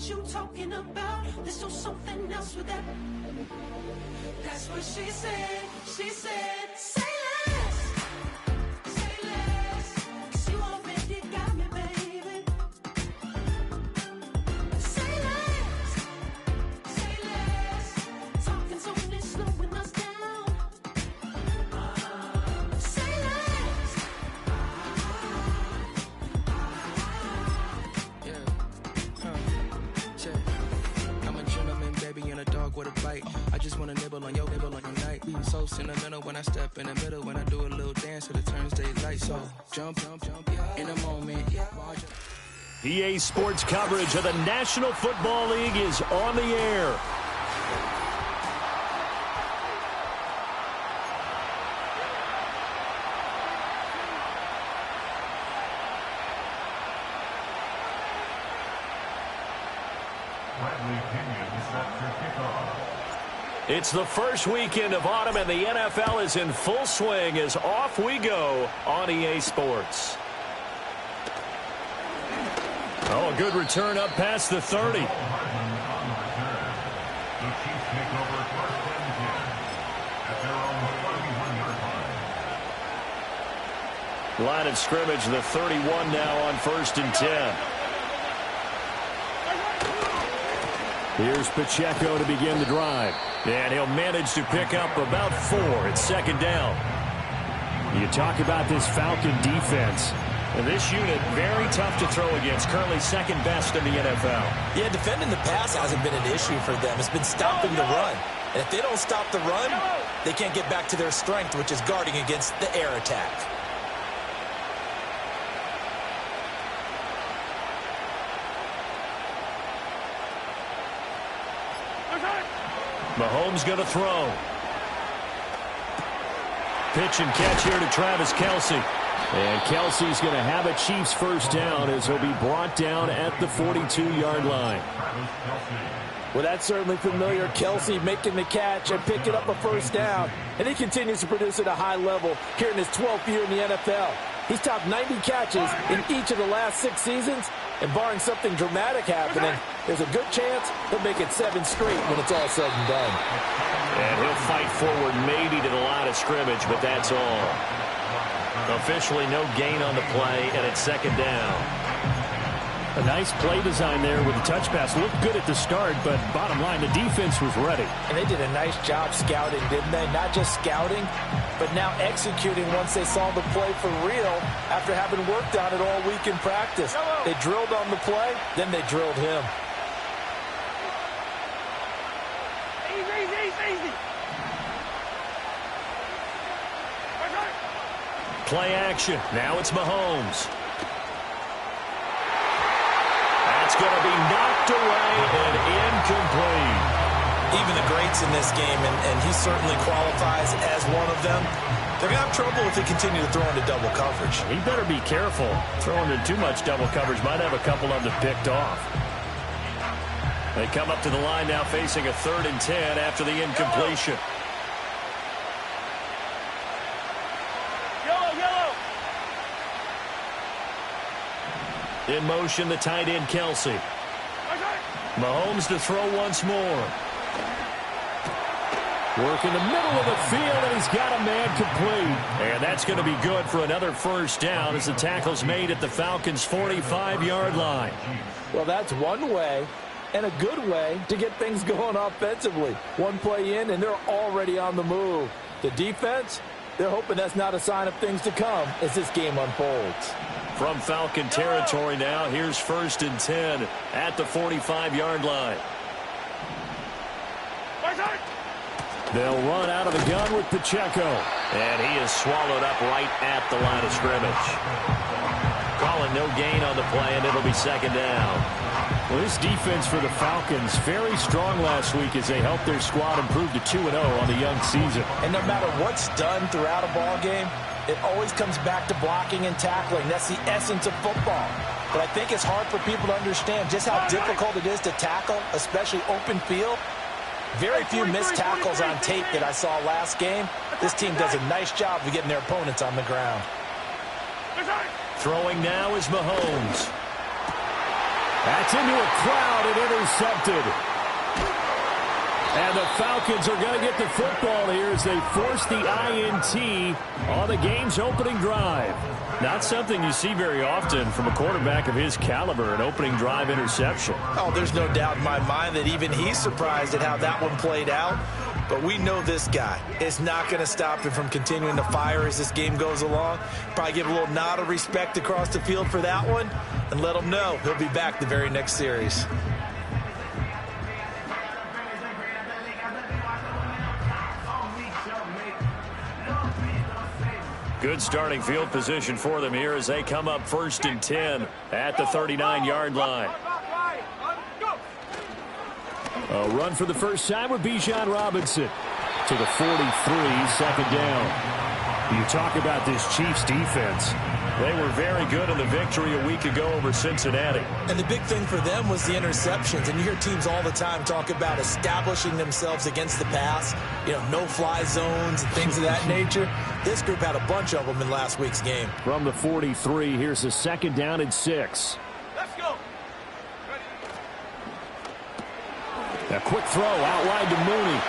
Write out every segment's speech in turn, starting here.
what you talking about. There's still something else with that. That's what she said. She said, say less. Say less. 'Cause you already got me, baby. Say less. Say less. Talking's only slowing us down. Say less. I'm a gentleman, baby, and a dog with a bite. I just wanna nibble on your night. So sentimental when I step in the middle. When I do a little dance, till it turns daylight. So jump, in a moment. EA Sports coverage of the National Football League is on the air. It's the first weekend of autumn, and the NFL is in full swing as off we go on EA Sports. Oh, a good return up past the 30. Line of scrimmage, the 31 now on 1st and 10. Here's Pacheco to begin the drive. And he'll manage to pick up about 4 at 2nd down. You talk about this Falcon defense. And this unit, very tough to throw against. Currently 2nd best in the NFL. Yeah, defending the pass hasn't been an issue for them. It's been stopping the run. And if they don't stop the run, they can't get back to their strength, which is guarding against the air attack. Mahomes going to throw. Pitch and catch here to Travis Kc. And Kelsey's going to have a Chiefs first down as he'll be brought down at the 42-yard line. Well, that's certainly familiar. Kelsey making the catch and picking up a first down. And he continues to produce at a high level here in his 12th year in the NFL. He's topped 90 catches in each of the last 6 seasons. And barring something dramatic happening, there's a good chance he'll make it 7 straight when it's all said and done. And he'll fight forward maybe to the line of scrimmage, but that's all. Officially no gain on the play, and it's 2nd down. A nice play design there with the touch pass. Looked good at the start, but bottom line, the defense was ready. And they did a nice job scouting, didn't they? Not just scouting, but now executing once they saw the play for real after having worked on it all week in practice. They drilled on the play, then they drilled him. Easy. Play action. Now it's Mahomes. That's going to be knocked away and incomplete. Even the greats in this game, and he certainly qualifies as one of them, they're going to have trouble if they continue to throw into double coverage. He better be careful. Throwing into too much double coverage might have a couple of them picked off. They come up to the line now facing a 3rd and 10 after the incompletion. In motion, the tight end, Kelsey. Mahomes to throw once more. Work in the middle of the field, and he's got a man complete. And that's going to be good for another first down as the tackle's made at the Falcons' 45-yard line. Well, that's one way, and a good way, to get things going offensively. One play in, and they're already on the move. The defense, they're hoping that's not a sign of things to come as this game unfolds. From Falcon territory now, here's 1st and 10 at the 45-yard line. They'll run out of the gun with Pacheco. And he is swallowed up right at the line of scrimmage. Calling no gain on the play, and it'll be 2nd down. Well, this defense for the Falcons, very strong last week as they helped their squad improve to 2-0 on the young season. And no matter what's done throughout a ball game, it always comes back to blocking and tackling. That's the essence of football. But I think it's hard for people to understand just how difficult it is to tackle, especially open field. Very few missed tackles on tape that I saw last game. This team does a nice job of getting their opponents on the ground. Throwing now is Mahomes. That's into a crowd and intercepted. And the Falcons are going to get the football here as they force the INT on the game's opening drive. Not something you see very often from a quarterback of his caliber, an opening drive interception. Oh, there's no doubt in my mind that even he's surprised at how that one played out. But we know this guy is not going to stop him from continuing to fire as this game goes along. Probably give a little nod of respect across the field for that one and let him know he'll be back the very next series. Good starting field position for them here as they come up 1st and 10 at the 39-yard line. A run for the first time with Bijan Robinson to the 43, 2nd down. You talk about this Chiefs defense. They were very good in the victory a week ago over Cincinnati. And the big thing for them was the interceptions. And you hear teams all the time talk about establishing themselves against the pass, no-fly zones and things of that nature. This group had a bunch of them in last week's game. From the 43, here's a 2nd down and 6. Let's go. A quick throw out wide to Mooney.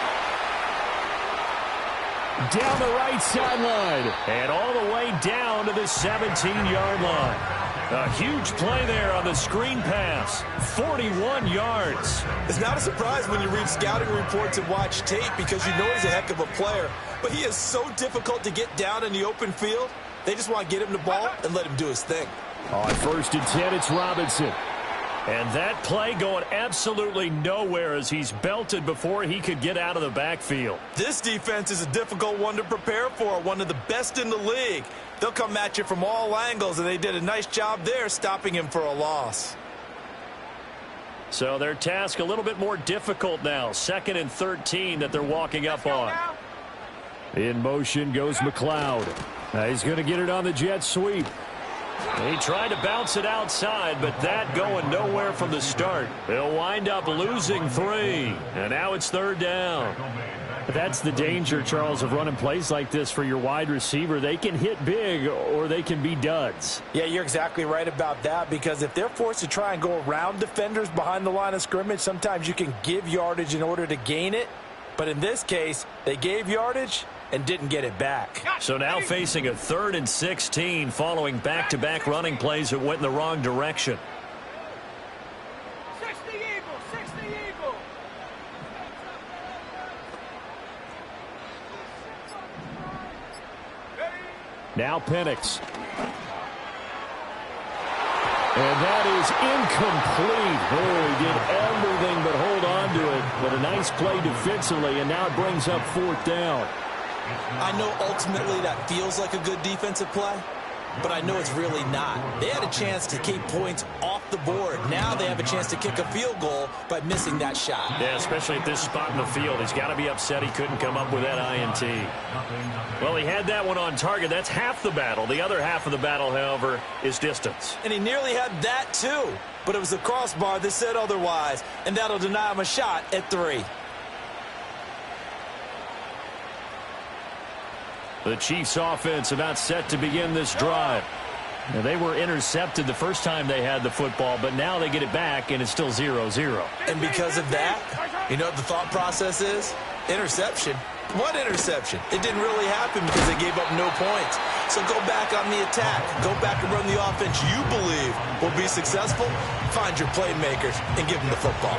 Down the right sideline. And all the way down to the 17-yard line. A huge play there on the screen pass. 41 yards. It's not a surprise when you read scouting reports and watch tape because you know he's a heck of a player. But he is so difficult to get down in the open field. They just want to get him the ball and let him do his thing. On 1st and 10, it's Robinson. And that play going absolutely nowhere as he's belted before he could get out of the backfield. This defense is a difficult one to prepare for, one of the best in the league. They'll come at you from all angles, and they did a nice job there stopping him for a loss. So their task a little bit more difficult now. 2nd and 13 that they're walking up on. In motion goes McLeod. He's going to get it on the jet sweep. He tried to bounce it outside, but that going nowhere from the start. They'll wind up losing 3, and now it's 3rd down. That's the danger, Charles, of running plays like this for your wide receiver. They can hit big or they can be duds. Yeah, you're exactly right about that, because if they're forced to try and go around defenders behind the line of scrimmage, sometimes you can give yardage in order to gain it. But in this case, they gave yardage and didn't get it back. So now facing a 3rd and 16 following back-to-back running plays that went in the wrong direction. 60 Eagles, 60 Eagles. Now Penix. And that is incomplete. Oh, he did everything but hold on to it. But a nice play defensively, and now it brings up 4th down. I know ultimately that feels like a good defensive play, but I know it's really not. They had a chance to keep points off the board. Now they have a chance to kick a field goal by missing that shot. Yeah, especially at this spot in the field. He's got to be upset he couldn't come up with that INT. Well, he had that one on target. That's half the battle. The other half of the battle, however, is distance. And he nearly had that too, but it was the crossbar that said otherwise, and that'll deny him a shot at 3. The Chiefs offense about set to begin this drive. Now, they were intercepted the first time they had the football, but now they get it back, and it's still 0-0. And because of that, you know what the thought process is? Interception. What interception? It didn't really happen because they gave up no points. So go back on the attack. Go back and run the offense you believe will be successful. Find your playmakers and give them the football.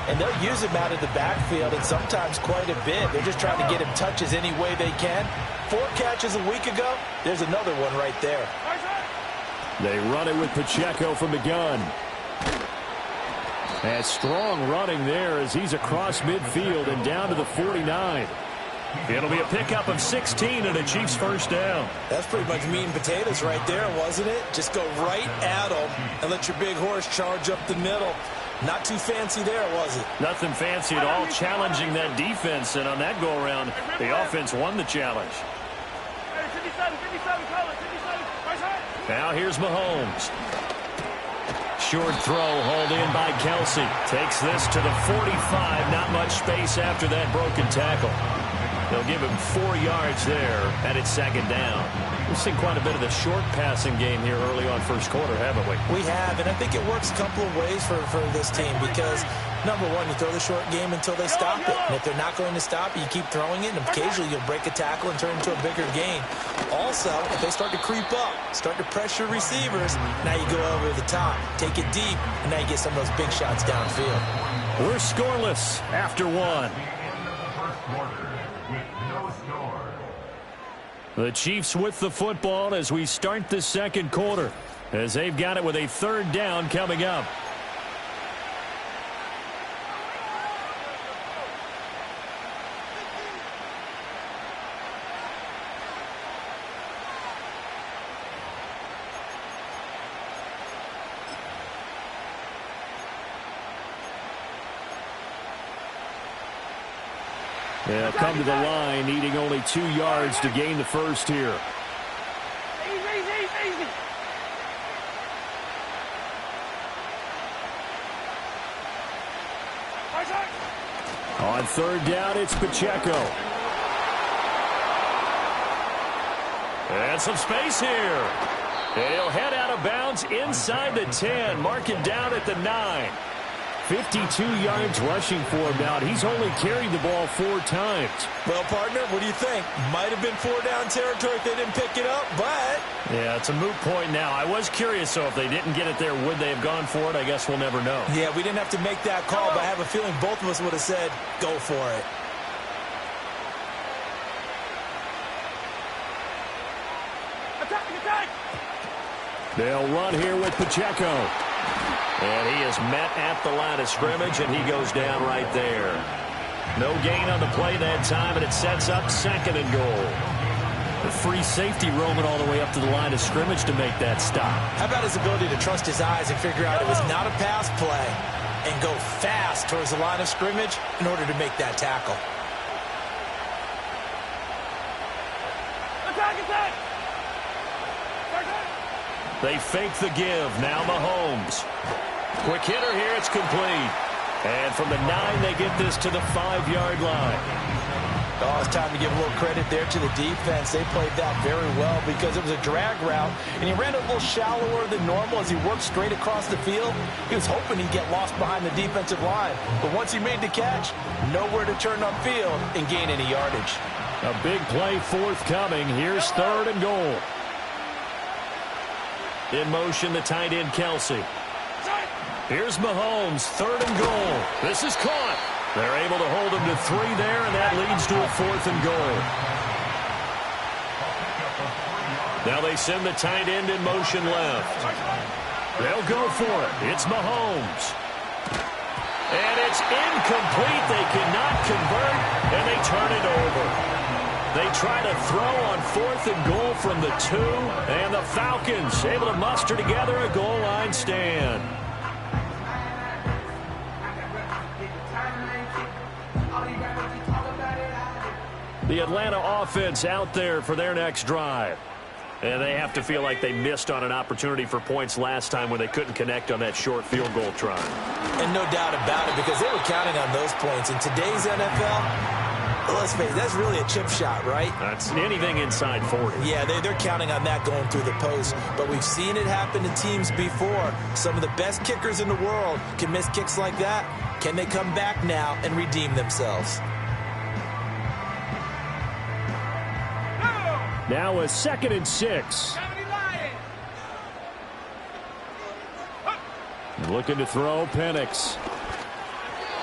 And they'll use him out of the backfield, and sometimes quite a bit. They're just trying to get him touches any way they can. 4 catches a week ago. There's another one right there. They run it with Pacheco from the gun. And strong running there as he's across midfield and down to the 49. It'll be a pickup of 16 and a Chiefs 1st down. That's pretty much meat and potatoes right there, wasn't it? Just go right at them and let your big horse charge up the middle. Not too fancy there, was it? Nothing fancy at all, challenging that defense, and on that go-around, the offense won the challenge. Now here's Mahomes. Short throw hauled in by Kelsey. Takes this to the 45. Not much space after that broken tackle. They'll give him 4 yards there, and it's second down. We've seen quite a bit of the short passing game here early on first quarter, haven't we? We have, and I think it works a couple of ways for this team because, number one, you throw the short game until they stop it. And if they're not going to stop it, you keep throwing it, and occasionally you'll break a tackle and turn it into a bigger gain. Also, if they start to creep up, start to pressure receivers, now you go over the top, take it deep, and now you get some of those big shots downfield. We're scoreless after one. The Chiefs with the football as we start the second quarter, as they've got it with a third down coming up. They'll come to the line, needing only 2 yards to gain the first here. Easy. On third down, it's Pacheco. And some space here. And he'll head out of bounds inside the 10, mark him down at the 9. 52 yards rushing for him now. He's only carried the ball 4 times. Well, partner, what do you think? Might have been 4-down territory if they didn't pick it up, but... Yeah, it's a moot point now. I was curious, so if they didn't get it there, would they have gone for it? I guess we'll never know. Yeah, we didn't have to make that call, but I have a feeling both of us would have said, go for it. Attack! They'll run here with Pacheco. And he is met at the line of scrimmage, and he goes down right there. No gain on the play that time, and it sets up second and goal. The free safety roaming all the way up to the line of scrimmage to make that stop. How about his ability to trust his eyes and figure out it was not a pass play and go fast towards the line of scrimmage in order to make that tackle? Attack! They fake the give. Now Mahomes. Quick hitter here. It's complete. And from the 9, they get this to the 5-yard line. Oh, it's time to give a little credit there to the defense. They played that very well because it was a drag route, and he ran a little shallower than normal as he worked straight across the field. He was hoping he'd get lost behind the defensive line. But once he made the catch, nowhere to turn upfield and gain any yardage. A big play forthcoming. Here's third and goal. In motion, the tight end, Kc. Here's Mahomes, third and goal. This is caught. They're able to hold him to 3 there, and that leads to a 4th and goal. Now they send the tight end in motion left. They'll go for it. It's Mahomes. And it's incomplete. They cannot convert, and they turn it over. They try to throw on 4th and goal from the 2, and the Falcons able to muster together a goal line stand. The Atlanta offense out there for their next drive. And they have to feel like they missed on an opportunity for points last time when they couldn't connect on that short field goal try. And no doubt about it, because they were counting on those points. In today's NFL, let's face it, that's really a chip shot, right? That's anything inside 40. Yeah, they're counting on that going through the post. But we've seen it happen to teams before. Some of the best kickers in the world can miss kicks like that. Can they come back now and redeem themselves? Now a 2nd and 6. Looking to throw, Penix.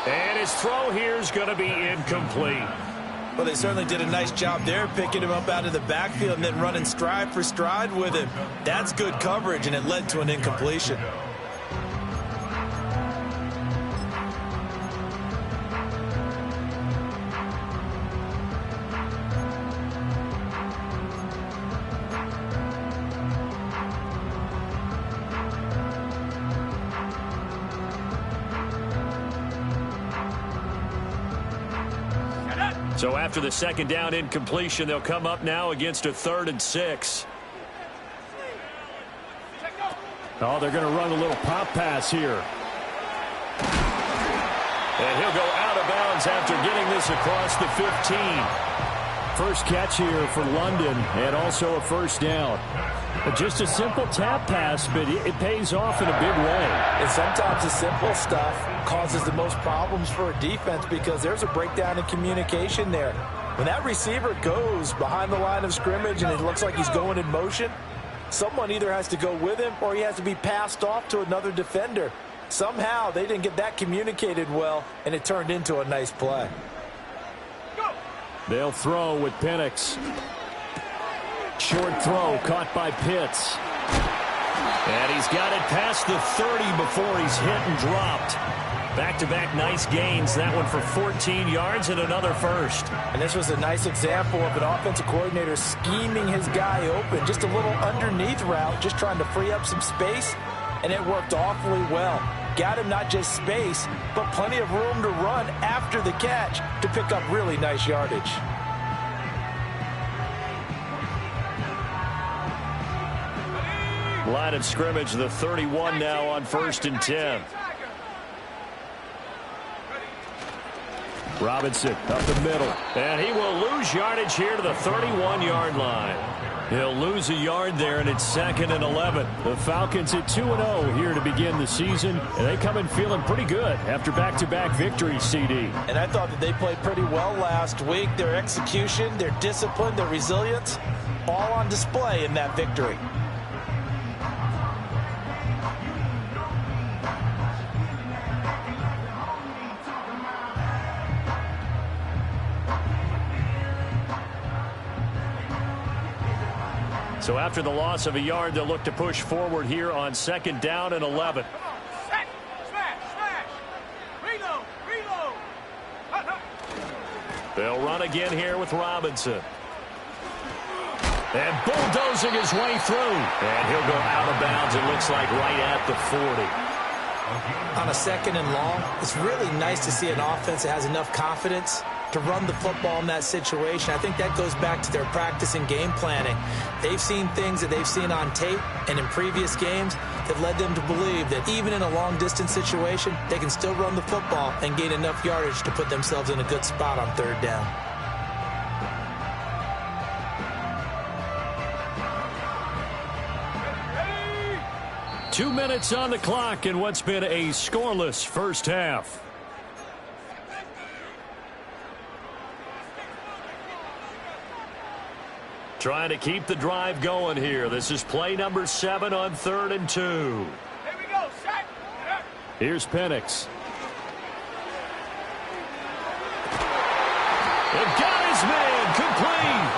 And his throw here is going to be incomplete. Well, they certainly did a nice job there, picking him up out of the backfield and then running stride for stride with him. That's good coverage, and it led to an incompletion. So after the 2nd down incompletion, they'll come up now against a 3rd and 6. Oh, they're going to run a little pop pass here. And he'll go out of bounds after getting this across the 15. first catch here for London, and also a first down. Just a simple tap pass, but it pays off in a big way. And sometimes the simple stuff causes the most problems for a defense because there's a breakdown in communication there. When that receiver goes behind the line of scrimmage and it looks like he's going in motion, someone either has to go with him or he has to be passed off to another defender. Somehow they didn't get that communicated well, and it turned into a nice play. They'll throw with Penix. Short throw caught by Pitts. And he's got it past the 30 before he's hit and dropped. Back-to-back nice gains. That one for 14 yards and another first. And this was a nice example of an offensive coordinator scheming his guy open. Just a little underneath route, just trying to free up some space, and it worked awfully well. Got him not just space, but plenty of room to run after the catch to pick up really nice yardage. Line of scrimmage, the 31 now on 1st and 10. Robinson up the middle, and he will lose yardage here to the 31-yard line. He'll lose a yard there, and it's 2nd and 11. The Falcons at 2-0 here to begin the season, and they come in feeling pretty good after back-to-back victories, CD. And I thought that they played pretty well last week. Their execution, their discipline, their resilience, all on display in that victory. So after the loss of a yard, they'll look to push forward here on 2nd down and 11. They'll run again here with Robinson. And bulldozing his way through. And he'll go out of bounds, it looks like, right at the 40. On a 2nd and long, it's really nice to see an offense that has enough confidence to run the football in that situation. I think that goes back to their practice and game planning. They've seen things that they've seen on tape and in previous games that led them to believe that even in a long-distance situation, they can still run the football and gain enough yardage to put themselves in a good spot on 3rd down. Ready? 2 minutes on the clock in what's been a scoreless first half. Trying to keep the drive going here. This is play number 7 on 3rd and 2. Here we go, set. Here's Penix. It got his man complete.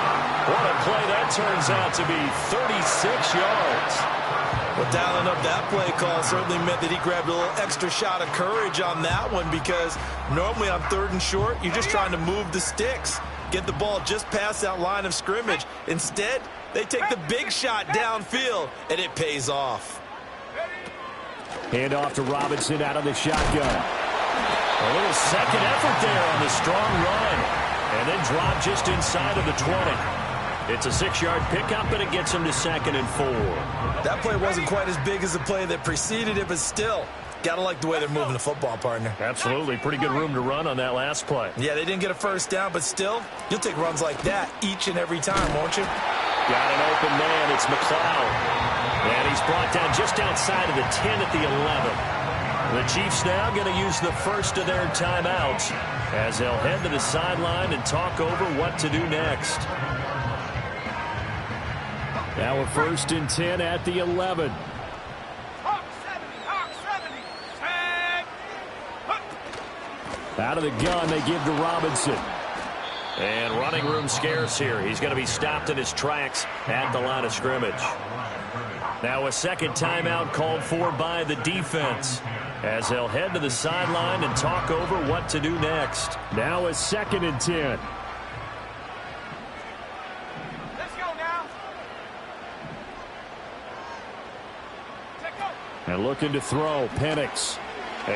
What a play that turns out to be, 36 yards. Well, dialing up that play call certainly meant that he grabbed a little extra shot of courage on that one, because normally on 3rd and short, you're just trying to move the sticks. Get the ball just past that line of scrimmage. Instead, they take the big shot downfield, and it pays off. Hand off to Robinson out of the shotgun. A little second effort there on the strong run. And then drop just inside of the 20. It's a 6-yard pickup, and it gets him to 2nd and 4. That play wasn't quite as big as the play that preceded it, but still, gotta like the way they're moving the football, partner. Absolutely. Pretty good room to run on that last play. Yeah, they didn't get a first down, but still, you'll take runs like that each and every time, won't you? Got an open man. It's McLeod. And he's brought down just outside of the 10 at the 11. The Chiefs now going to use the first of their timeouts as they'll head to the sideline and talk over what to do next. Now a 1st and 10 at the 11. Out of the gun, they give to Robinson. And running room scarce here. He's going to be stopped in his tracks at the line of scrimmage. Now a 2nd timeout called for by the defense as they'll head to the sideline and talk over what to do next. Now a 2nd and 10. Let's go now. And looking to throw, Penix.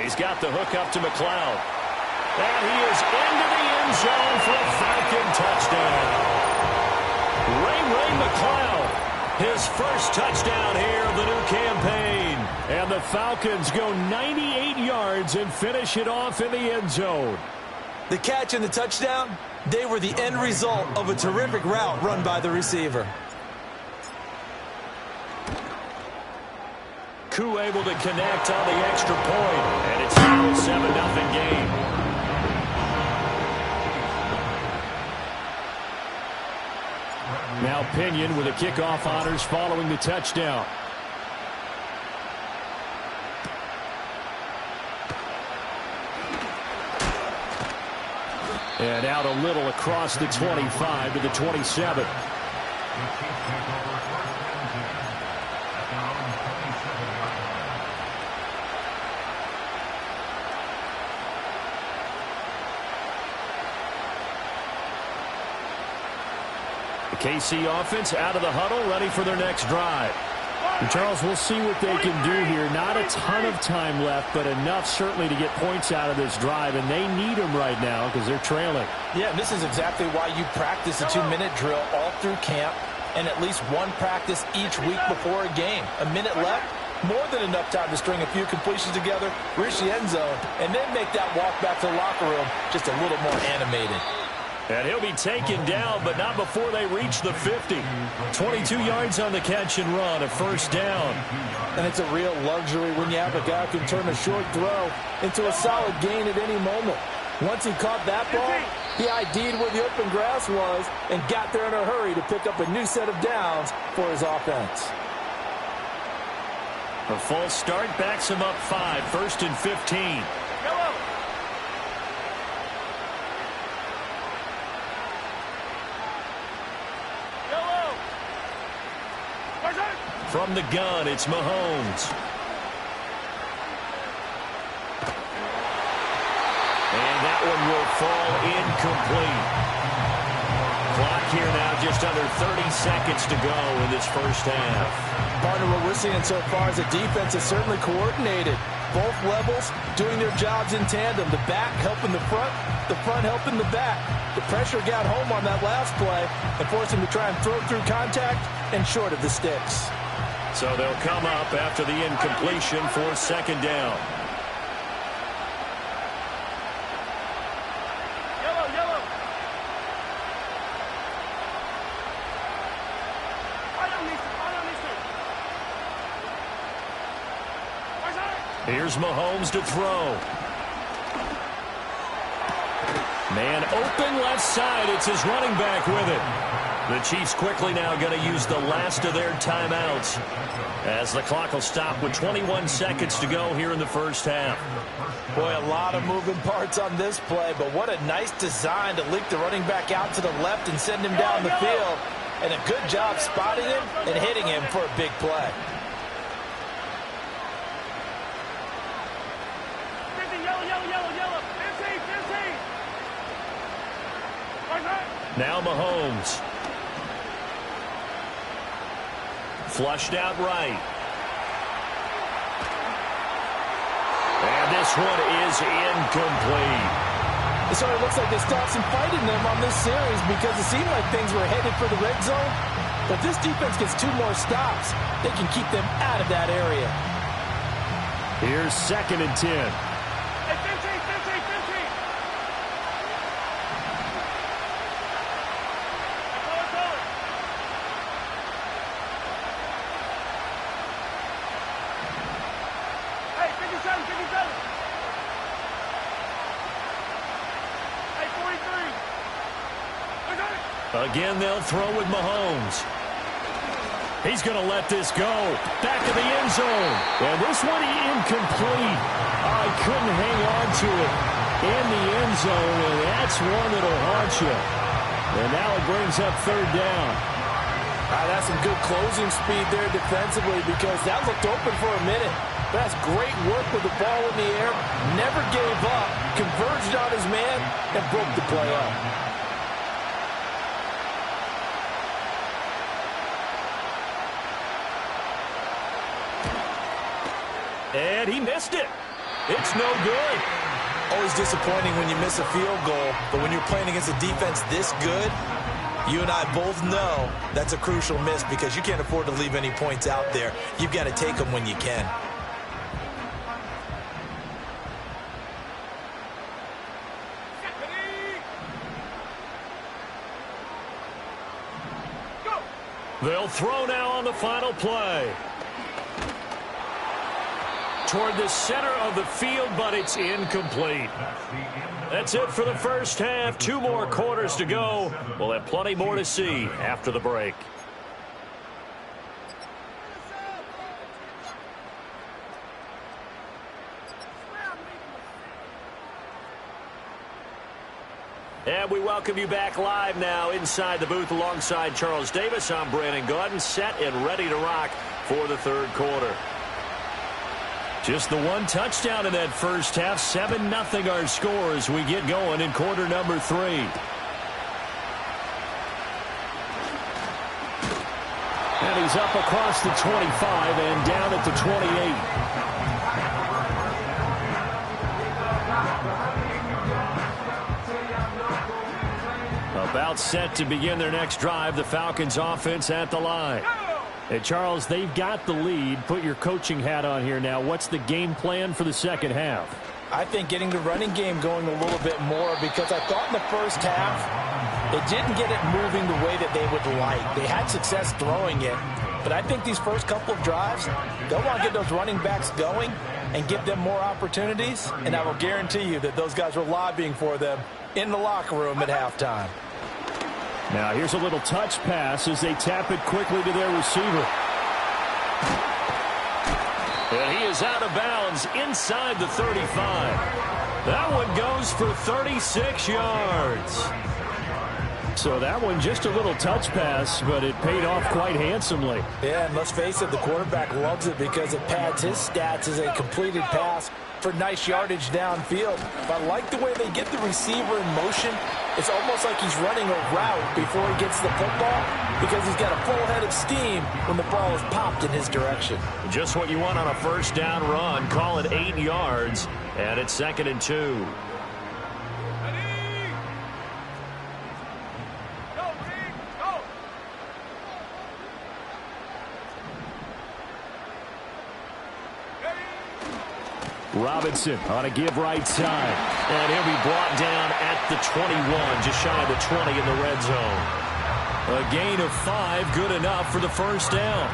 He's got the hook up to McLeod. And he is into the end zone for a Falcon touchdown. Ray McLeod, his first touchdown here of the new campaign. And the Falcons go 98 yards and finish it off in the end zone. The catch and the touchdown, they were the end result of a terrific route run by the receiver. Koo able to connect on the extra point, and it's still 7-0 game. Now Pinion with the kickoff honors following the touchdown. And out a little across the 25 to the 27. The KC offense out of the huddle, ready for their next drive. And Charles, we'll see what they can do here. Not a ton of time left, but enough certainly to get points out of this drive, and they need them right now because they're trailing. Yeah, and this is exactly why you practice a 2-minute drill all through camp and at least one practice each week before a game. A minute left, more than enough time to string a few completions together, reach the end zone, and then make that walk back to the locker room just a little more animated. And he'll be taken down, but not before they reach the 50. 22 yards on the catch and run, a first down. And it's a real luxury when you have a guy who can turn a short throw into a solid gain at any moment. Once he caught that ball, he ID'd where the open grass was and got there in a hurry to pick up a new set of downs for his offense. A false start backs him up 5, 1st and 15. From the gun, it's Mahomes. And that one will fall incomplete. Clock here now just under 30 seconds to go in this first half. Partner, what we're seeing so far is the defense is certainly coordinated. Both levels doing their jobs in tandem. The back helping the front helping the back. The pressure got home on that last play and forced him to try and throw through contact and short of the sticks. So they'll come up after the incompletion for second down. Here's Mahomes to throw. Man open left side. It's his running back with it. The Chiefs quickly now going to use the last of their timeouts as the clock will stop with 21 seconds to go here in the first half. Boy, a lot of moving parts on this play, but what a nice design to leak the running back out to the left and send him down the field. And a good job spotting him and hitting him for a big play. Now Mahomes. Flushed out right. And this one is incomplete. So it looks like they stopped some fight in them on this series because it seemed like things were headed for the red zone. But this defense gets 2 more stops. They can keep them out of that area. Here's 2nd and 10. Hey, 15. Hey, 57. Hey, 43. Again, they'll throw with Mahomes. He's going to let this go. Back of the end zone. And this one incomplete. I couldn't hang on to it in the end zone, and that's one that'll haunt you. And now it brings up 3rd down. That's some good closing speed there defensively because that looked open for a minute. That's great work with the ball in the air. Never gave up. Converged on his man and broke the play up. And he missed it. It's no good. Always disappointing when you miss a field goal, but when you're playing against a defense this good, you and I both know that's a crucial miss because you can't afford to leave any points out there. You've got to take them when you can. They'll throw now on the final play. Toward the center of the field, but it's incomplete. That's it for the first half. 2 more quarters to go. We'll have plenty more to see after the break. And we welcome you back live now inside the booth alongside Charles Davis. I'm Brandon Gaudin, set and ready to rock for the third quarter. Just the 1 touchdown in that first half. 7-0 our score as we get going in quarter number 3. And he's up across the 25 and down at the 28. About set to begin their next drive. The Falcons offense at the line. Hey, Charles, they've got the lead. Put your coaching hat on here now. What's the game plan for the second half? I think getting the running game going a little bit more, because I thought in the first half they didn't get it moving the way that they would like. They had success throwing it, but I think these first couple of drives, they'll want to get those running backs going and give them more opportunities, and I will guarantee you that those guys were lobbying for them in the locker room at halftime. Now here's a little touch pass as they tap it quickly to their receiver. And he is out of bounds inside the 35. That one goes for 36 yards. So that one just a little touch pass, but it paid off quite handsomely. Yeah, and let's face it, the quarterback loves it because it pads his stats as a completed pass for nice yardage downfield. But I like the way they get the receiver in motion. It's almost like he's running a route before he gets the football, because he's got a full head of steam when the ball is popped in his direction. Just what you want on a first down run. Call it 8 yards, and it's 2nd and 2. Robinson on a give right side. And he'll be brought down at the 21, just shy of the 20 in the red zone. A gain of 5, good enough for the first down.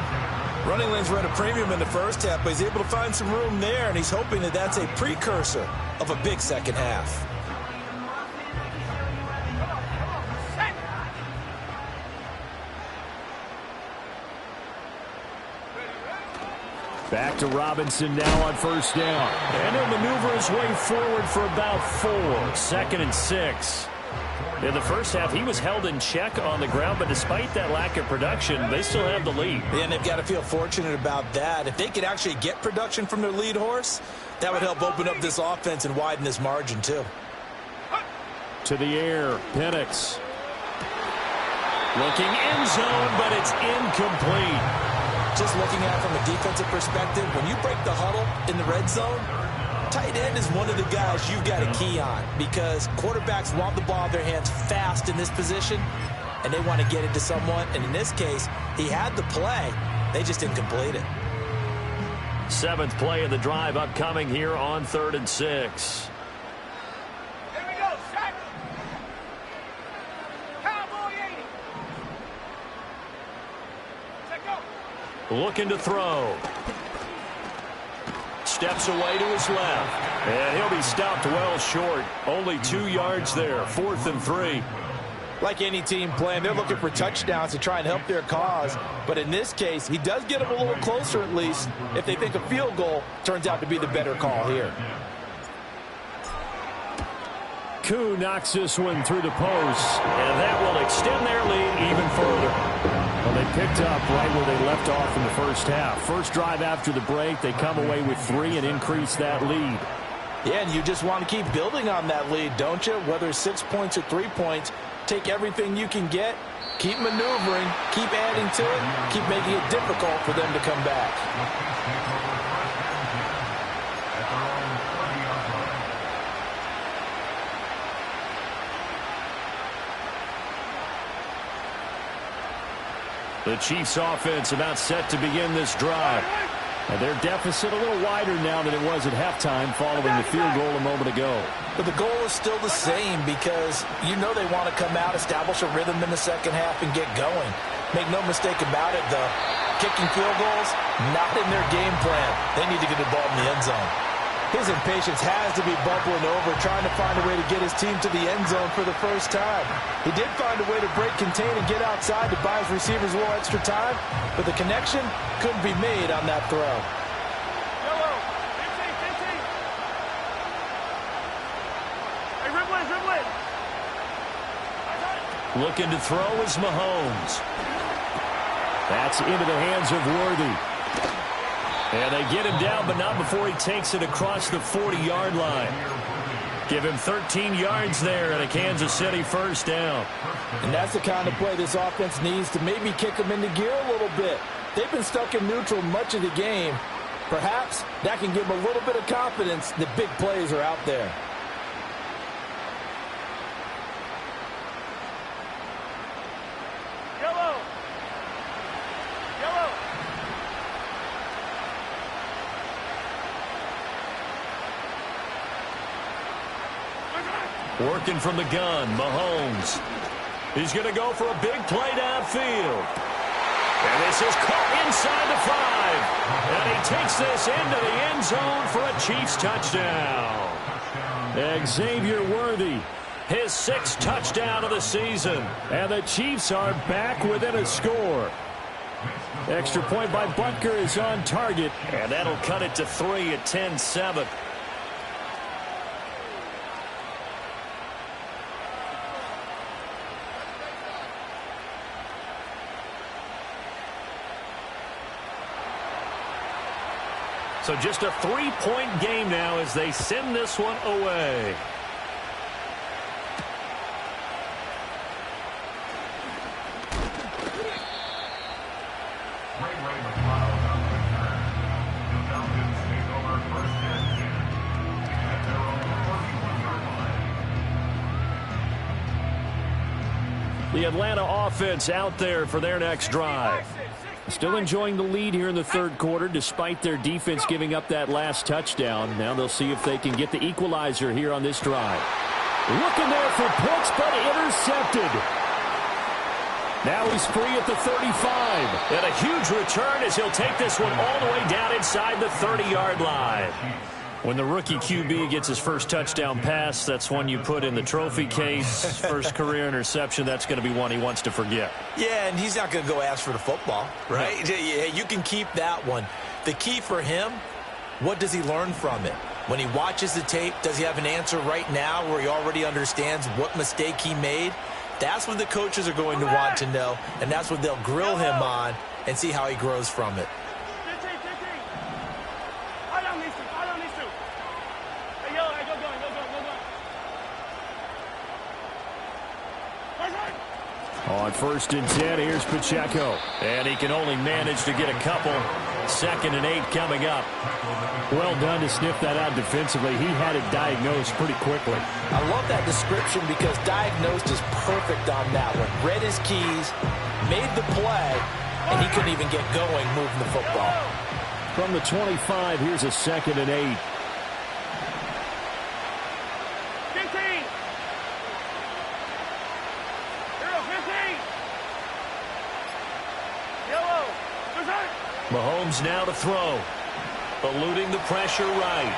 Running lanes were at a premium in the first half, but he's able to find some room there, and he's hoping that that's a precursor of a big second half. Back to Robinson now on first down. And he'll maneuver his way forward for about 4. 2nd and 6. In the first half, he was held in check on the ground, but despite that lack of production, they still have the lead. Yeah, and they've got to feel fortunate about that. If they could actually get production from their lead horse, that would help open up this offense and widen this margin, too. To the air, Penix. Looking end zone, but it's incomplete. Just looking at it from a defensive perspective, when you break the huddle in the red zone, tight end is one of the guys you've got to key on, because quarterbacks want the ball in their hands fast in this position, and they want to get it to someone. And in this case, he had the play. They just didn't complete it. 7th play of the drive upcoming here on 3rd and 6. Here we go, set. Cowboy 80. Set go. Looking to throw. Steps away to his left. And he'll be stopped well short. Only 2 yards there. 4th and 3. Like any team playing, they're looking for touchdowns to try and help their cause. But in this case, he does get them a little closer at least if they think a field goal turns out to be the better call here. Koo knocks this one through the post. And that will extend their lead even further. Well, they picked up right where they left off in the first half. First drive after the break, they come away with 3 and increase that lead. Yeah, and you just want to keep building on that lead, don't you? Whether it's 6 points or 3 points, take everything you can get, keep maneuvering, keep adding to it, keep making it difficult for them to come back. The Chiefs offense about set to begin this drive. And their deficit a little wider now than it was at halftime following the field goal a moment ago. But the goal is still the same, because you know they want to come out, establish a rhythm in the second half, and get going. Make no mistake about it, though. Kicking field goals, not in their game plan. They need to get the ball in the end zone. His impatience has to be bubbling over, trying to find a way to get his team to the end zone for the first time. He did find a way to break, contain, and get outside to buy his receivers a little extra time, but the connection couldn't be made on that throw. Yellow, 15. Hey, Riblet. Looking to throw is Mahomes. That's into the hands of Worthy. And they get him down, but not before he takes it across the 40-yard line. Give him 13 yards there and a Kansas City first down. And that's the kind of play this offense needs to maybe kick them into gear a little bit. They've been stuck in neutral much of the game. Perhaps that can give them a little bit of confidence that big plays are out there. Working from the gun, Mahomes. He's going to go for a big play downfield. And this is caught inside the 5. And he takes this into the end zone for a Chiefs touchdown. Xavier Worthy, his 6th touchdown of the season. And the Chiefs are back within a score. Extra point by Butker is on target. And that'll cut it to 3 at 10-7. So just a 3-point game now as they send this one away. The Atlanta offense out there for their next drive. Still enjoying the lead here in the third quarter despite their defense giving up that last touchdown. Now they'll see if they can get the equalizer here on this drive. Looking there for Pitts, but intercepted. Now he's free at the 35. And a huge return as he'll take this one all the way down inside the 30-yard line. When the rookie QB gets his first touchdown pass, that's one you put in the trophy case. First career interception, that's going to be one he wants to forget. Yeah, and he's not going to go ask for the football, right? Yeah, you can keep that one. The key for him, what does he learn from it? When he watches the tape, does he have an answer right now where he already understands what mistake he made? That's what the coaches are going to want to know, and that's what they'll grill him on and see how he grows from it. On 1st and 10, here's Pacheco. And he can only manage to get a couple. 2nd and 8 coming up. Well done to sniff that out defensively. He had it diagnosed pretty quickly. I love that description because diagnosed is perfect on that one. Read his keys, made the play, and he couldn't even get going moving the football. From the 25, here's a 2nd and 8. Mahomes now to throw. Eluding the pressure right.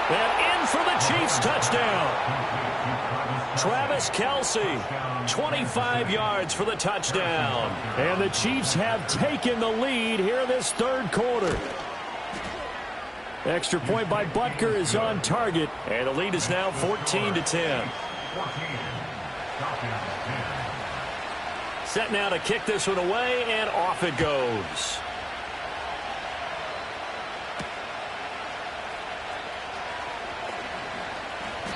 And in for the Chiefs touchdown. Travis Kc, 25 yards for the touchdown. And the Chiefs have taken the lead here in this third quarter. Extra point by Butker is on target. And the lead is now 14-10. Set now to kick this one away, and off it goes.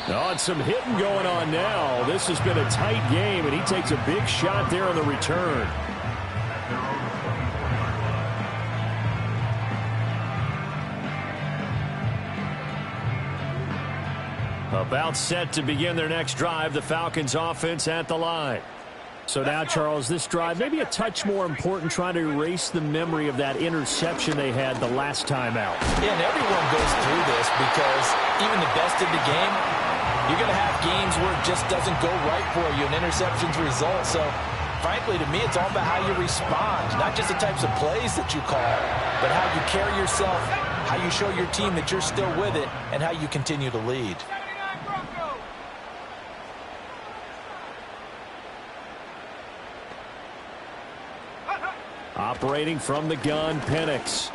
Oh, and some hitting going on now. This has been a tight game, and he takes a big shot there on the return. About set to begin their next drive, the Falcons offense at the line. So now, Charles, this drive maybe a touch more important, trying to erase the memory of that interception they had the last time out. Yeah, and everyone goes through this because even the best in the game, you're going to have games where it just doesn't go right for you, and interceptions result. So frankly, to me, it's all about how you respond, not just the types of plays that you call, but how you carry yourself, how you show your team that you're still with it, and how you continue to lead. Operating from the gun, Penix.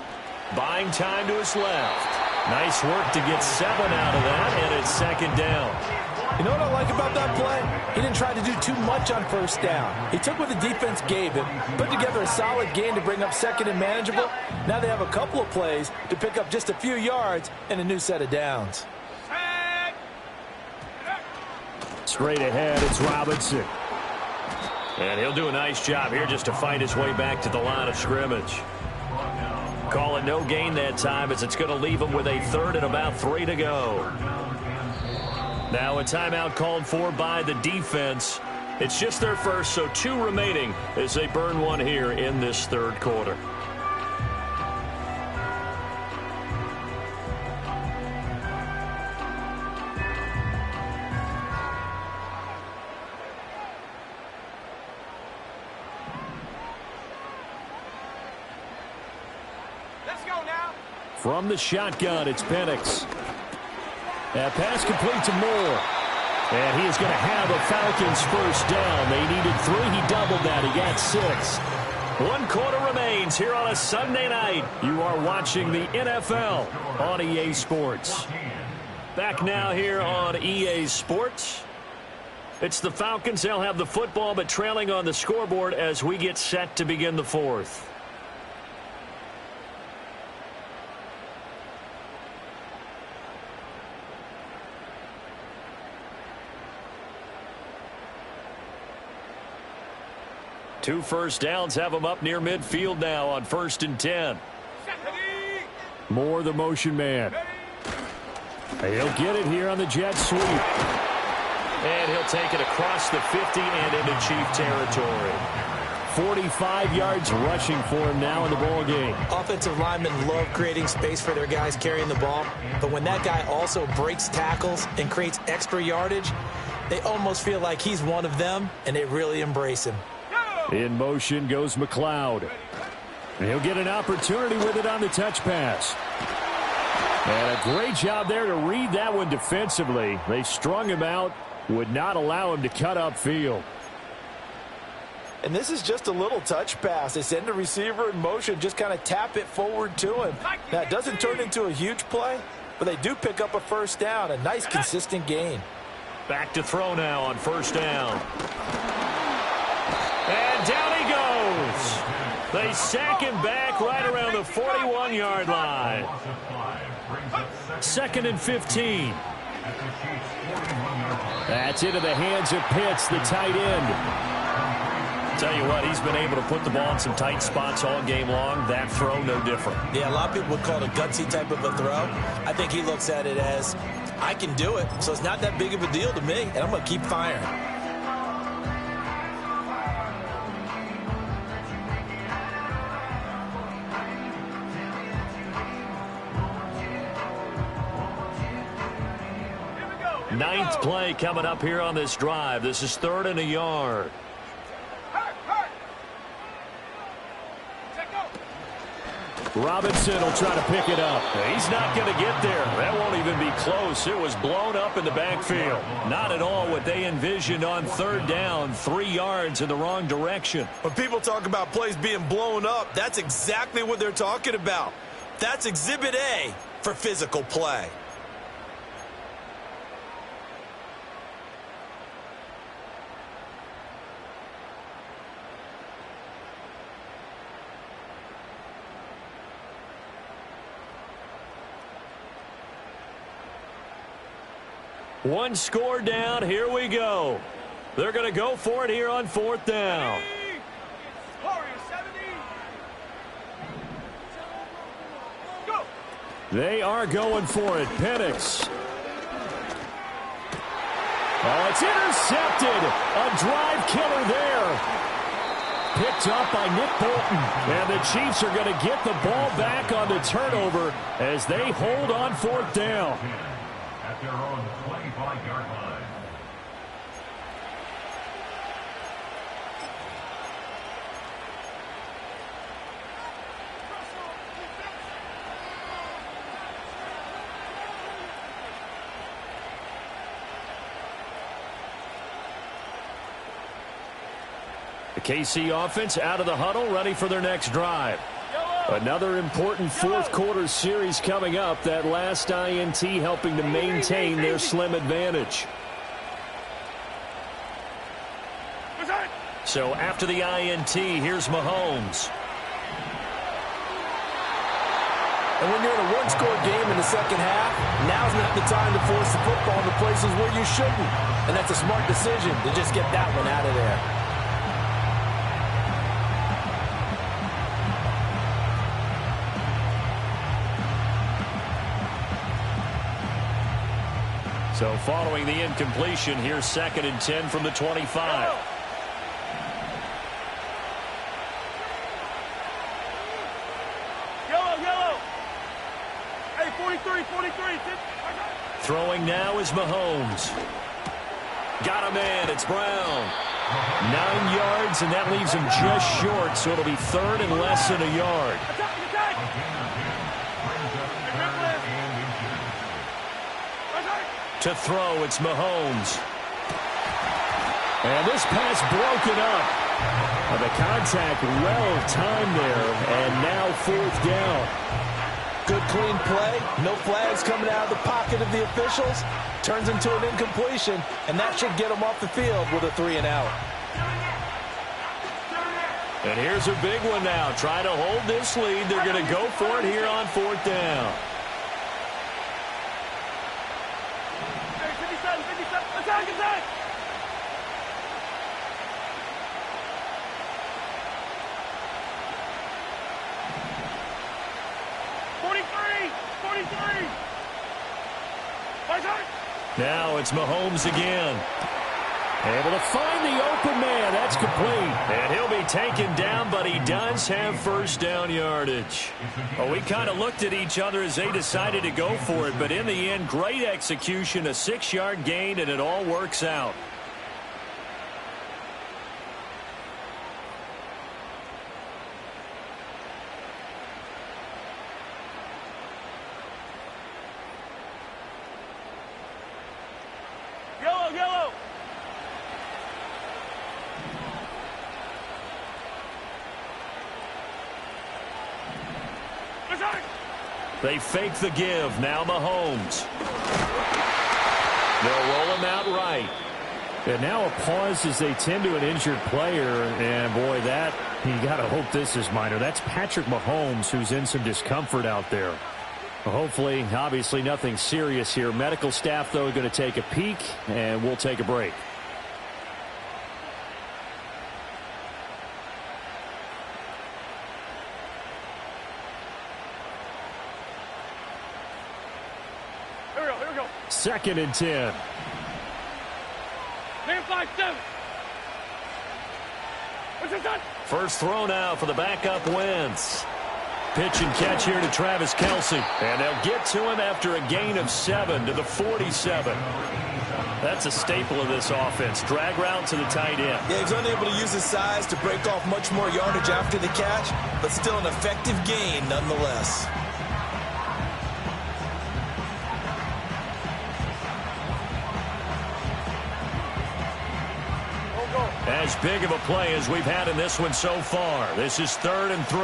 Buying time to his left. Nice work to get 7 out of that, and it's second down. You know what I like about that play? He didn't try to do too much on first down. He took what the defense gave him, put together a solid gain to bring up second and manageable. Now they have a couple of plays to pick up just a few yards and a new set of downs. Straight ahead, it's Robinson. And he'll do a nice job here just to fight his way back to the line of scrimmage. Call it no gain that time as it's going to leave him with a 3rd and about 3 to go. Now a timeout called for by the defense. It's just their first, so 2 remaining as they burn one here in this 3rd quarter. From the shotgun, it's Penix. That pass complete to Moore. And he is going to have a Falcons first down. They needed 3. He doubled that. He got 6. 1 quarter remains here on a Sunday night. You are watching the NFL on EA Sports. Back now here on EA Sports. It's the Falcons. They'll have the football, but trailing on the scoreboard as we get set to begin the 4th. Two first downs have them up near midfield now on 1st and 10. Moore, the motion man. He'll get it here on the jet sweep. And he'll take it across the 50 and into Chief territory. 45 yards rushing for him now in the ball game. Offensive linemen love creating space for their guys carrying the ball, but when that guy also breaks tackles and creates extra yardage, they almost feel like he's one of them, and they really embrace him. In motion goes McLeod. And he'll get an opportunity with it on the touch pass. And a great job there to read that one defensively. They strung him out, would not allow him to cut upfield. And this is just a little touch pass. They send the receiver in motion, just kind of tap it forward to him. Now, it doesn't turn into a huge play, but they do pick up a first down, a nice consistent gain. Back to throw now on 1st down. And down he goes. They sack him back right around the 41-yard line. 2nd and 15. That's into the hands of Pitts, the tight end. Tell you what, he's been able to put the ball in some tight spots all game long. That throw, no different. Yeah, a lot of people would call it a gutsy type of a throw. I think he looks at it as, I can do it, so it's not that big of a deal to me, and I'm going to keep firing. Ninth play coming up here on this drive. This is 3rd and a yard. Robinson will try to pick it up. He's not going to get there. That won't even be close. It was blown up in the backfield. Not at all what they envisioned on 3rd down. 3 yards in the wrong direction. When people talk about plays being blown up, that's exactly what they're talking about. That's Exhibit A for physical play. One score down. Here we go. They're going to go for it here on 4th down. They are going for it. Penix. Oh, it's intercepted. A drive killer there. Picked up by Nick Bolton. And the Chiefs are going to get the ball back on the turnover as they hold on 4th down. At their own 25-yard line. The KC offense out of the huddle, ready for their next drive. Another important fourth quarter series coming up. That last INT helping to maintain their slim advantage. So after the INT, here's Mahomes. And when you're in a one-score game in the second half, now's not the time to force the football into places where you shouldn't. And that's a smart decision to just get that one out of there. So following the incompletion, here's 2nd and 10 from the 25. Yellow. Hey, 43. Throwing now is Mahomes. Got a man. It's Brown. 9 yards, and that leaves him just short, so it'll be 3rd and less than a yard. To throw, it's Mahomes. And this pass broken up. The contact well timed there, and now 4th down. Good clean play. No flags coming out of the pocket of the officials. Turns into an incompletion, and that should get them off the field with a 3-and-out. And here's a big one now. Trying to hold this lead. They're going to go for it here on 4th down. Attack! Now it's Mahomes again. Able to find the open man. That's complete. And he'll be taken down, but he does have 1st down yardage. Well, we kind of looked at each other as they decided to go for it, but in the end, great execution, a 6-yard gain, and it all works out. Yellow. They fake the give. Now Mahomes. They'll roll him out right. And now a pause as they tend to an injured player. And, boy, that, you got to hope this is minor. That's Patrick Mahomes, who's in some discomfort out there. Well, hopefully, obviously, nothing serious here. Medical staff, though, going to take a peek, and we'll take a break. Here we go. 2nd and 10. Name 5-7. What's this done? First throw now for the backup Wentz. Pitch and catch here to Travis Kc. And they'll get to him after a gain of 7 to the 47. That's a staple of this offense. Drag route to the tight end. Yeah, he's unable to use his size to break off much more yardage after the catch, but still an effective gain nonetheless. As big of a play as we've had in this one so far. This is 3rd and 3.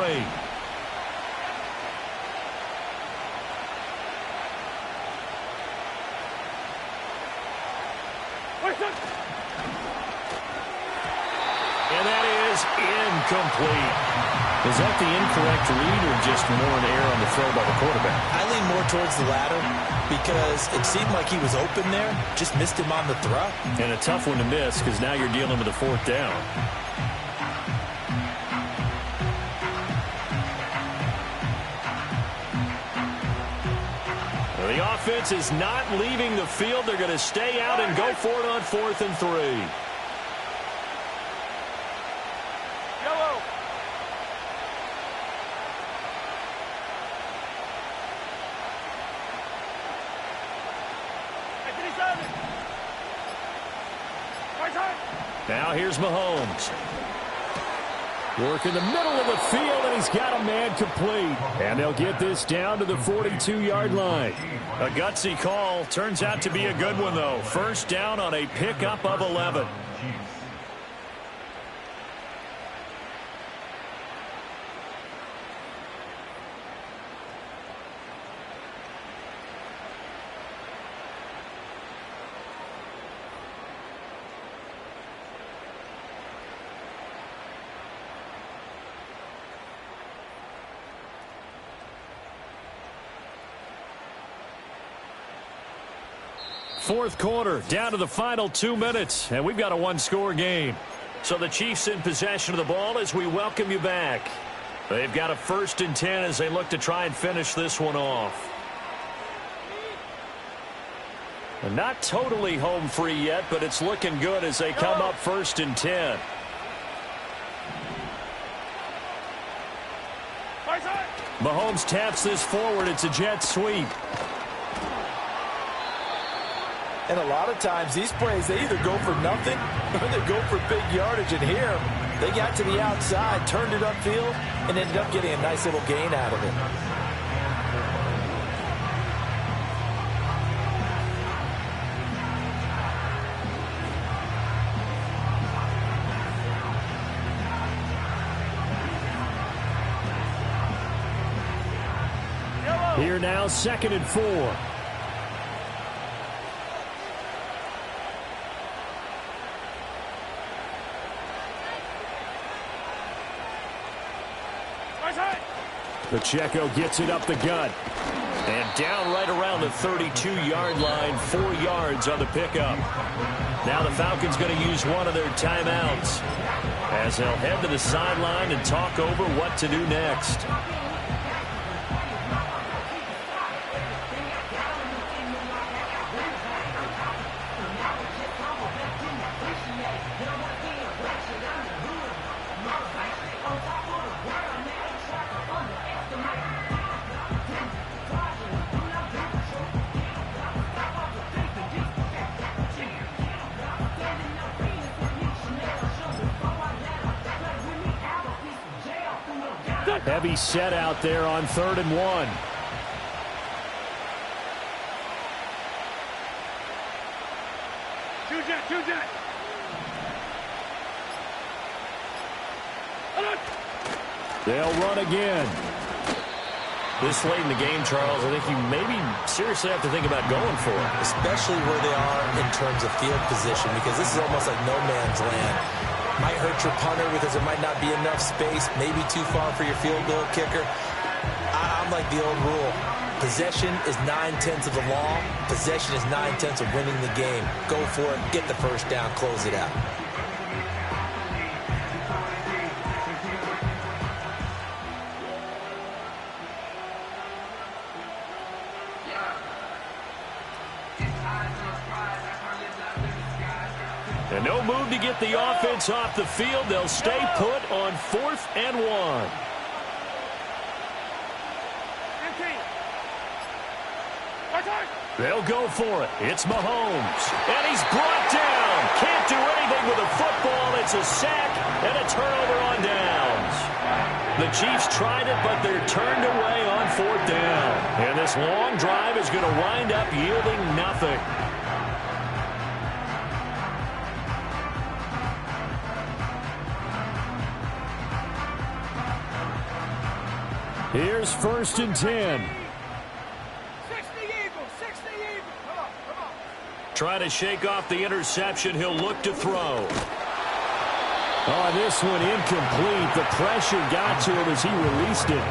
And that is incomplete. Is that the incorrect read or just more an error on the throw by the quarterback? I lean more towards the latter because it seemed like he was open there, just missed him on the throw. And a tough one to miss because now you're dealing with a 4th down. Well, the offense is not leaving the field. They're going to stay out and go for it on 4th and 3. Now here's Mahomes. Work in the middle of the field, and he's got a man complete. And they'll get this down to the 42-yard line. A gutsy call. Turns out to be a good one, though. 1st down on a pickup of 11. Fourth quarter, down to the final 2 minutes, and we've got a one-score game. So the Chiefs in possession of the ball as we welcome you back. They've got a 1st and 10 as they look to try and finish this one off. And not totally home free yet, but it's looking good as they come up 1st and 10. Mahomes taps this forward. It's a jet sweep. And a lot of times these plays, they either go for nothing or they go for big yardage. And here, they got to the outside, turned it upfield, and ended up getting a nice little gain out of it. Here now, 2nd and 4. Pacheco gets it up the gut. And down right around the 32-yard line, 4 yards on the pickup. Now the Falcons going to use one of their timeouts as they'll head to the sideline and talk over what to do next. Heavy set out there on 3rd and 1. Two-jet. They'll run again. This late in the game, Charles, I think you maybe seriously have to think about going for it. Especially where they are in terms of field position, because this is almost like no man's land. Might hurt your punter because there might not be enough space, maybe too far for your field goal kicker. I'm like the old rule. Possession is 9/10 of the law. Possession is 9/10 of winning the game. Go for it, get the first down, close it out. And no move to get the offense off the field. They'll stay put on 4th and 1. They'll go for it. It's Mahomes. And he's brought down. Can't do anything with a football. It's a sack and a turnover on downs. The Chiefs tried it, but they're turned away on 4th down. And this long drive is going to wind up yielding nothing. Here's 1st and 10. 60 Eagles. Come on. Try to shake off the interception. He'll look to throw. Oh, this one incomplete. The pressure got to him as he released it.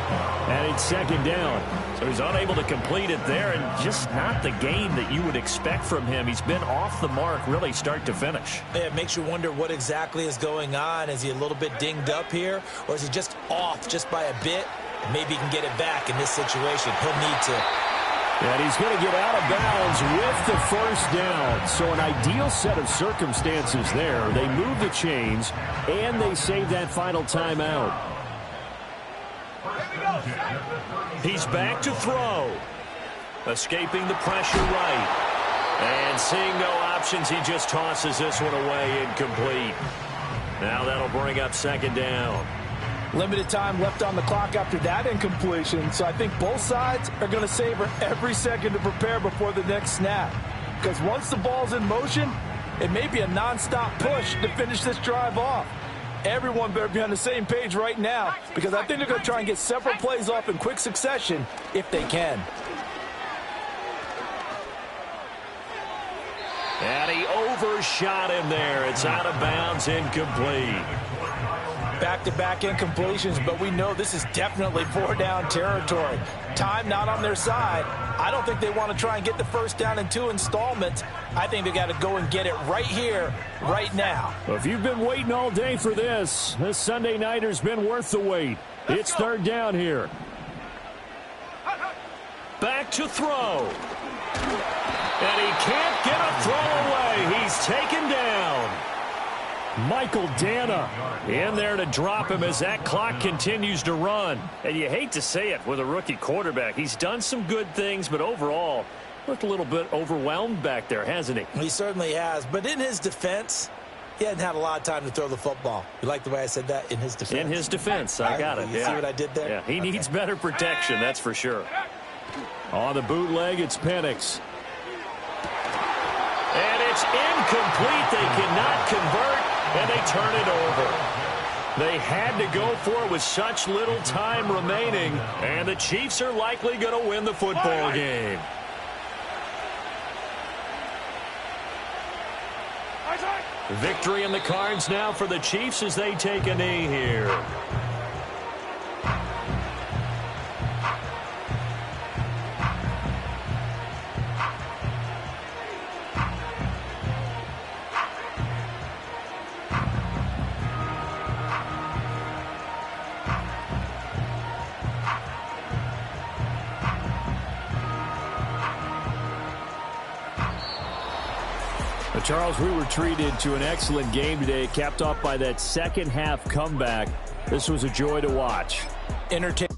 And it's 2nd down. So he's unable to complete it there, and just not the game that you would expect from him. He's been off the mark really start to finish. Yeah, it makes you wonder what exactly is going on. Is he a little bit dinged up here, or is he just off just by a bit? Maybe he can get it back in this situation. He'll need to. And he's going to get out of bounds with the 1st down. So an ideal set of circumstances there. They move the chains, and they save that final timeout. He's back to throw. Escaping the pressure right. And seeing no options, he just tosses this one away incomplete. Now that'll bring up 2nd down. Limited time left on the clock after that incompletion, so I think both sides are going to savor every second to prepare before the next snap. Because once the ball's in motion, it may be a nonstop push to finish this drive off. Everyone better be on the same page right now, because I think they're going to try and get several plays off in quick succession if they can. And he overshot him there. It's out of bounds, incomplete. back-to-back incompletions, but we know this is definitely four-down territory. Time not on their side. I don't think they want to try and get the first down in 2 installments. I think they got to go and get it right here, right now. Well, if you've been waiting all day for this Sunday nighter's been worth the wait. It's third down here. Back to throw. And he can't get a throw away. He's taken down. Michael Dana in there to drop him as that clock continues to run. And you hate to say it with a rookie quarterback. He's done some good things, but overall looked a little bit overwhelmed back there, hasn't he? He certainly has. But in his defense, he hadn't had a lot of time to throw the football. You like the way I said that? In his defense. In his defense. I got it. You see what I did there? Yeah, he needs better protection, that's for sure. On the bootleg, it's Penix. And it's incomplete. They cannot convert, and they turn it over. They had to go for it with such little time remaining, and the Chiefs are likely going to win the football game. Victory in the cards now for the Chiefs as they take a knee here. Charles, we were treated to an excellent game today, capped off by that second half comeback. This was a joy to watch. Entertaining.